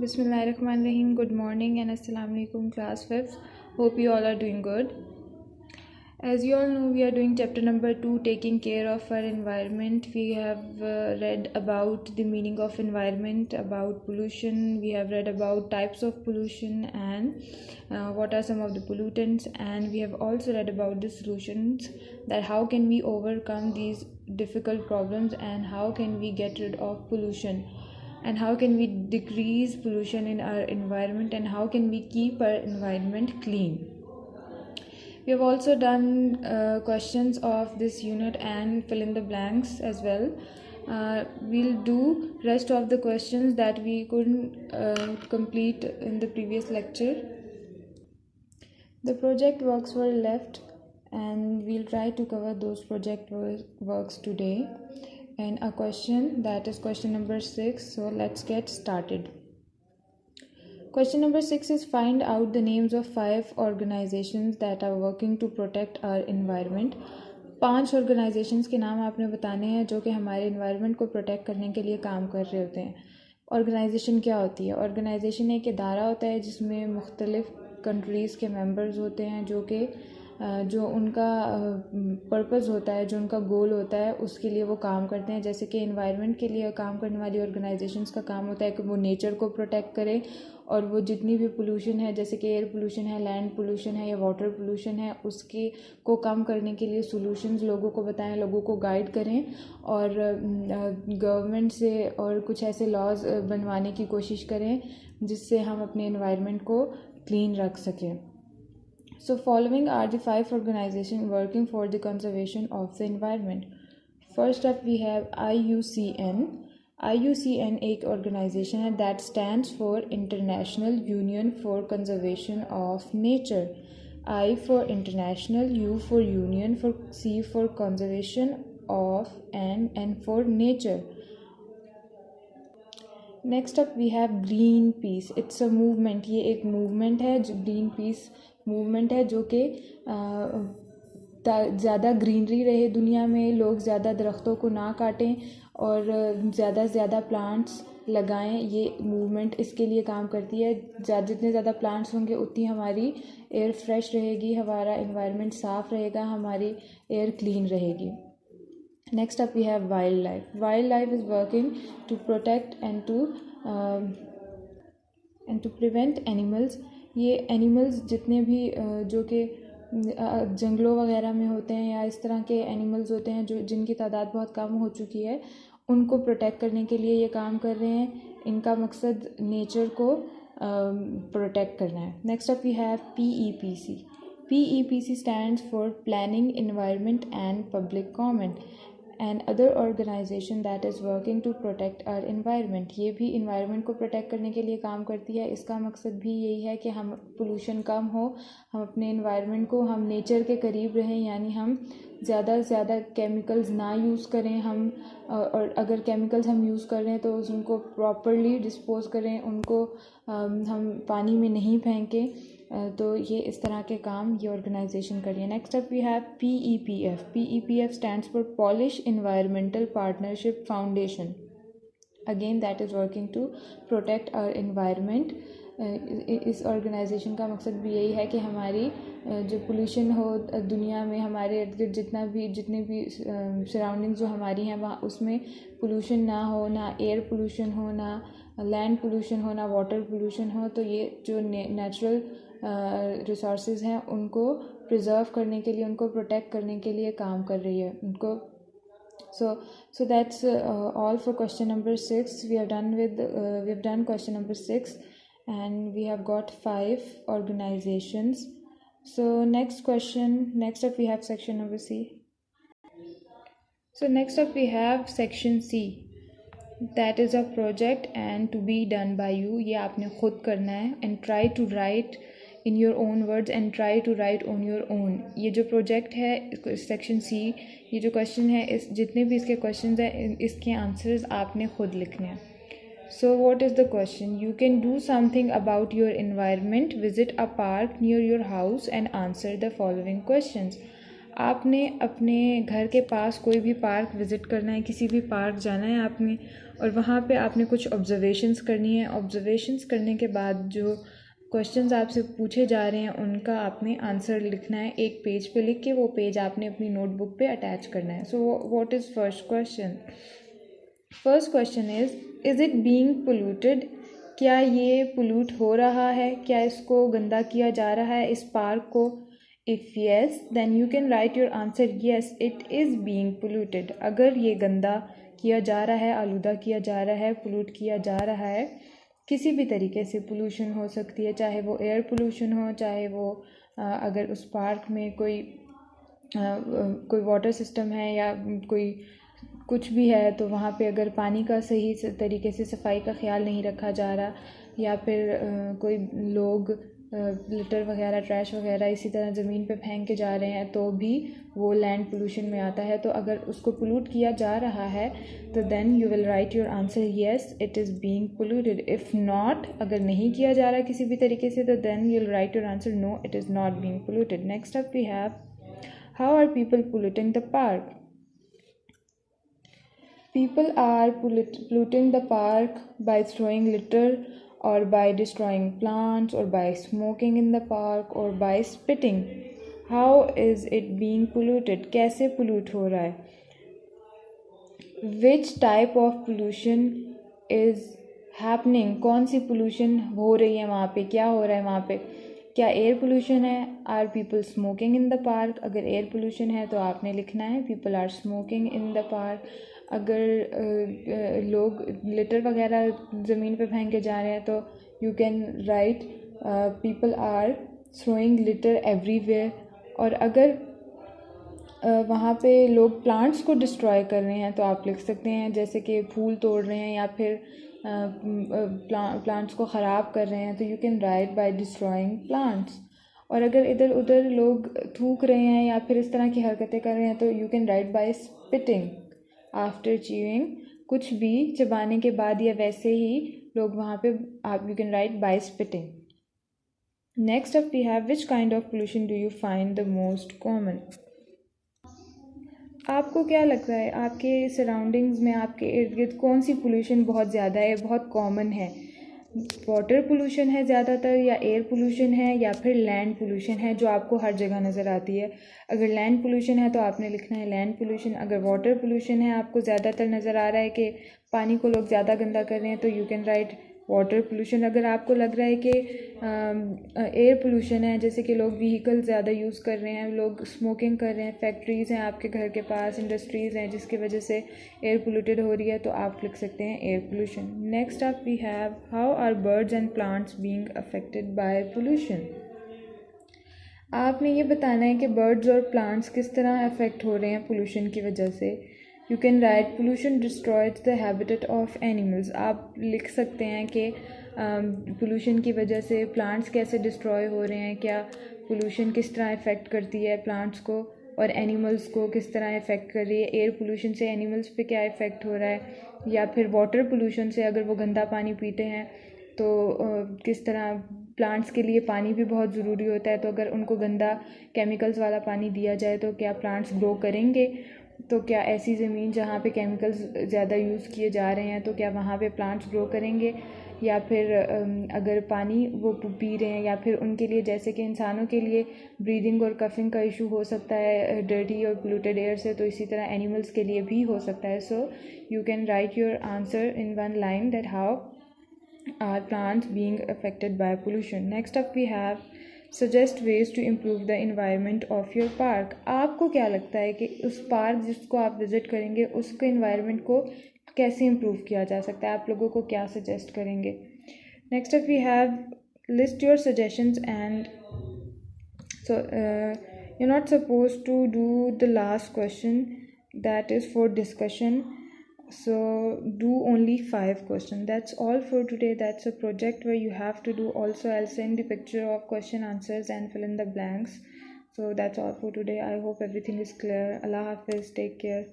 Bismillahirrahmanirrahim. Good morning and Assalamu alaikum class 5th. Hope you all are doing good. As you all know, we are doing chapter number 2, taking care of our environment. We have read about the meaning of environment, about pollution. We have read about types of pollution and what are some of the pollutants, and we have also read about the solutions, that how can we overcome these difficult problems and how can we get rid of pollution, and how can we decrease pollution in our environment, and how can we keep our environment clean. We have also done questions of this unit and fill in the blanks as well. We'll do rest of the questions that we couldn't complete in the previous lecture. The project works were left and we'll try to cover those project works today. And a question, that is question number 6. So let's get started. Question number 6 is find out the names of 5 organizations that are working to protect our environment. 5 organizations के नाम आपने बताने हैं जो कि हमारे environment को protect करने के लिए काम कर रहे होते हैं. Organization क्या होती है? Organization एक इदारा होता है जिसमें मुख्तलिफ countries के members होते हैं जो उनका पर्पज़ होता है, जो उनका गोल होता है, उसके लिए वो काम करते हैं. जैसे कि एनवायरनमेंट के लिए काम करने वाली ऑर्गेनाइजेशंस का काम होता है कि वो नेचर को प्रोटेक्ट करें और वो जितनी भी पोल्यूशन है, जैसे कि एयर पोल्यूशन है, लैंड पोल्यूशन है या वाटर पोल्यूशन है, उसके को कम करने के लिए सॉल्यूशंस लोगों को बताएं, लोगों को गाइड करें और गवर्नमेंट से और कुछ ऐसे लॉज बनवाने की कोशिश करें जिससे हम अपने एनवायरनमेंट को क्लीन रख सकें. So following are the 5 organizations working for the conservation of the environment. First up we have IUCN. IUCN एक organization है that stands for International Union for Conservation of Nature. I for International, U for Union, for C for Conservation of, and N for Nature. Next up we have Greenpeace. It's a movement. ये एक movement है, जो green peas movement है, जो कि ज़्यादा greenery रहे दुनिया में, लोग ज़्यादा दरख्तों को ना काटें और ज़्यादा से ज़्यादा प्लांट्स लगाएं. ये मूवमेंट इसके लिए काम करती है. जितने ज़्यादा प्लांट्स होंगे उतनी हमारी एयर फ्रेश रहेगी, हमारा एनवायरनमेंट साफ़ रहेगा, हमारी एयर क्लीन रहेगी. Next up we have wildlife. Wildlife is working to protect and to prevent animals. ये animals जितने भी जो कि जंगलों वगैरह में होते हैं या इस तरह के animals होते हैं जो जिनकी तादाद बहुत कम हो चुकी है, उनको प्रोटेक्ट करने के लिए ये काम कर रहे हैं. इनका मकसद नेचर को प्रोटेक्ट करना है. Next up we have PEPC. PEPC stands for Planning, Environment and Public Comment. and other organization that is working to protect our environment. ये भी environment को protect करने के लिए काम करती है. इसका मकसद भी यही है कि हम pollution कम हो, हम अपने environment को, हम nature के करीब रहें, यानी हम ज़्यादा से ज़्यादा chemicals ना use करें. हम और अगर chemicals हम use कर रहे हैं तो उनको properly dispose करें, उनको हम पानी में नहीं फेंकें. तो ये इस तरह के काम ये ऑर्गेनाइजेशन कर रही है. Next up we have PEPF. PEPF stands for Polish environmental partnership foundation. Again that is working to protect our environment. इस ऑर्गेनाइजेशन का मकसद भी यही है कि हमारी जो पोल्यूशन हो दुनिया में, हमारे इर्द गिर्द जितने भी सराउंडिंग्स जो हमारी हैं वहाँ उसमें पोल्यूशन ना हो, ना एयर पोल्यूशन हो, ना लैंड पोल्यूशन हो, ना वाटर पोल्यूशन हो. तो ये जो नेचुरल रिसोर्सेज हैं उनको प्रिजर्व करने के लिए, उनको प्रोटेक्ट करने के लिए काम कर रही है. उनको so that's all for question number 6. We have done question number 6 and we have got 5 organizations. So next up we have section number C. So next up we have section C. That is a project and to be done by you. ये आपने खुद करना है. And try to write in your own words and try to write on your own. ये जो project है section C, ये जो क्वेश्चन है, इस जितने भी इसके क्वेश्चंस हैं इसके आंसर्स आपने खुद लिखने हैं. So what is the question? You can do something about your environment. Visit a park near your house and answer the following questions. आपने अपने घर के पास कोई भी पार्क विज़िट करना है, किसी भी पार्क जाना है आपने, और वहाँ पे आपने कुछ ऑब्जर्वेशंस करनी है। ऑब्जर्वेशंस करने के बाद जो क्वेश्चंस आपसे पूछे जा रहे हैं उनका आपने आंसर लिखना है, एक पेज पे लिख के वो पेज आपने अपनी नोटबुक पे अटैच करना है। So what is first question? First question is it being polluted? क्या ये पोल्यूट हो रहा है? क्या इसको गंदा किया जा रहा है, इस पार्क को? If yes then you can write your answer yes it is being polluted. अगर ये गंदा किया जा रहा है, आलूदा किया जा रहा है, पोल्यूट किया जा रहा है, किसी भी तरीके से पोल्यूशन हो सकती है, चाहे वो एयर पोल्यूशन हो, चाहे वो अगर उस पार्क में कोई वाटर सिस्टम है या कोई कुछ भी है, तो वहाँ पे अगर पानी का सही तरीके से सफाई का ख्याल नहीं रखा जा रहा, या फिर कोई लोग लिटर वगैरह, ट्रैश वगैरह इसी तरह ज़मीन पे फेंक के जा रहे हैं, तो भी वो लैंड पोल्यूशन में आता है। तो अगर उसको पोल्यूट किया जा रहा है तो then you will write your answer yes it is being polluted. If not, अगर नहीं किया जा रहा किसी भी तरीके से, तो then you will write your answer no it is not being polluted. Next up we have how are people polluting the park? People are polluting the park by throwing litter, or by destroying plants, or by smoking in the park, or by spitting. How is it being polluted? कैसे pollute हो रहा है? Which type of pollution is happening? कौन सी pollution हो रही है वहाँ पे? क्या हो रहा है वहाँ पे? क्या एयर पोल्यूशन है? Are people smoking in the park? अगर एयर पोल्यूशन है तो आपने लिखना है people are smoking in the park. अगर लोग लिटर वगैरह ज़मीन पे फेंक के जा रहे हैं तो you can write people are throwing litter everywhere. और अगर वहाँ पे लोग प्लांट्स को डिस्ट्रॉय कर रहे हैं तो आप लिख सकते हैं जैसे कि फूल तोड़ रहे हैं या फिर प्लांट्स को ख़राब कर रहे हैं, तो you can write by destroying plants. और अगर इधर उधर लोग थूक रहे हैं या फिर इस तरह की हरकतें कर रहे हैं तो you can write by spitting after chewing. कुछ भी चबाने के बाद या वैसे ही लोग वहाँ पे आप you can write by spitting. Next up we have which kind of pollution do you find the most common? आपको क्या लगता है आपके सराउंडिंग्स में, आपके इर्द गिर्द कौन सी पोल्यूशन बहुत ज़्यादा है, बहुत कॉमन है? वाटर पोल्यूशन है ज़्यादातर, या एयर पोल्यूशन है, या फिर लैंड पोल्यूशन है जो आपको हर जगह नज़र आती है? अगर लैंड पोल्यूशन है तो आपने लिखना है लैंड पोल्यूशन। अगर वाटर पोल्यूशन है, आपको ज़्यादातर नज़र आ रहा है कि पानी को लोग ज़्यादा गंदा कर रहे हैं, तो you can right water pollution. अगर आपको लग रहा है कि एयर पोल्यूशन है, जैसे कि लोग व्हीकल ज़्यादा यूज़ कर रहे हैं, लोग स्मोकिंग कर रहे हैं, फैक्ट्रीज़ हैं आपके घर के पास, इंडस्ट्रीज़ हैं जिसकी वजह से एयर पोल्यूटेड हो रही है, तो आप लिख सकते हैं air pollution. Next up we have how are birds and plants being affected by pollution? आपने ये बताना है कि बर्ड्स और प्लांट्स किस तरह अफेक्ट हो रहे हैं पोल्यूशन की वजह से। You can right pollution destroys the habitat of animals. आप लिख सकते हैं कि पोल्यूशन की वजह से प्लांट्स कैसे डिस्ट्रॉय हो रहे हैं, क्या पोल्यूशन किस तरह इफ़ेक्ट करती है प्लांट्स को, और एनिमल्स को किस तरह इफ़ेक्ट कर रही है। एयर पोल्यूशन से एनिमल्स पे क्या इफ़ेक्ट हो रहा है, या फिर वाटर पोल्यूशन से अगर वो गंदा पानी पीते हैं तो किस तरह प्लांट्स के लिए पानी भी बहुत ज़रूरी होता है, तो अगर उनको गंदा केमिकल्स वाला पानी दिया जाए तो क्या प्लांट्स ग्रो करेंगे? तो क्या ऐसी ज़मीन जहाँ पे केमिकल्स ज़्यादा यूज़ किए जा रहे हैं तो क्या वहाँ पे प्लांट्स ग्रो करेंगे? या फिर अगर पानी वो पी रहे हैं, या फिर उनके लिए जैसे कि इंसानों के लिए ब्रीदिंग और कफिंग का इशू हो सकता है डर्टी और पोल्यूटेड एयर से, तो इसी तरह एनिमल्स के लिए भी हो सकता है। So you can write your answer in one line that how are plants being affected by pollution. Next up we have suggest ways to improve the environment of your park. आपको क्या लगता है कि उस पार्क जिसको आप visit करेंगे उसके इन्वायरमेंट को कैसे इम्प्रूव किया जा सकता है? आप लोगों को क्या सजेस्ट करेंगे? Next up we have list your suggestions and so you're not supposed to do the last question, that is for discussion. So do only 5 questions. That's all for today. That's a project where you have to do. Also I'll send the picture of question answers and fill in the blanks. So that's all for today. I hope everything is clear. Allah Hafiz, take care.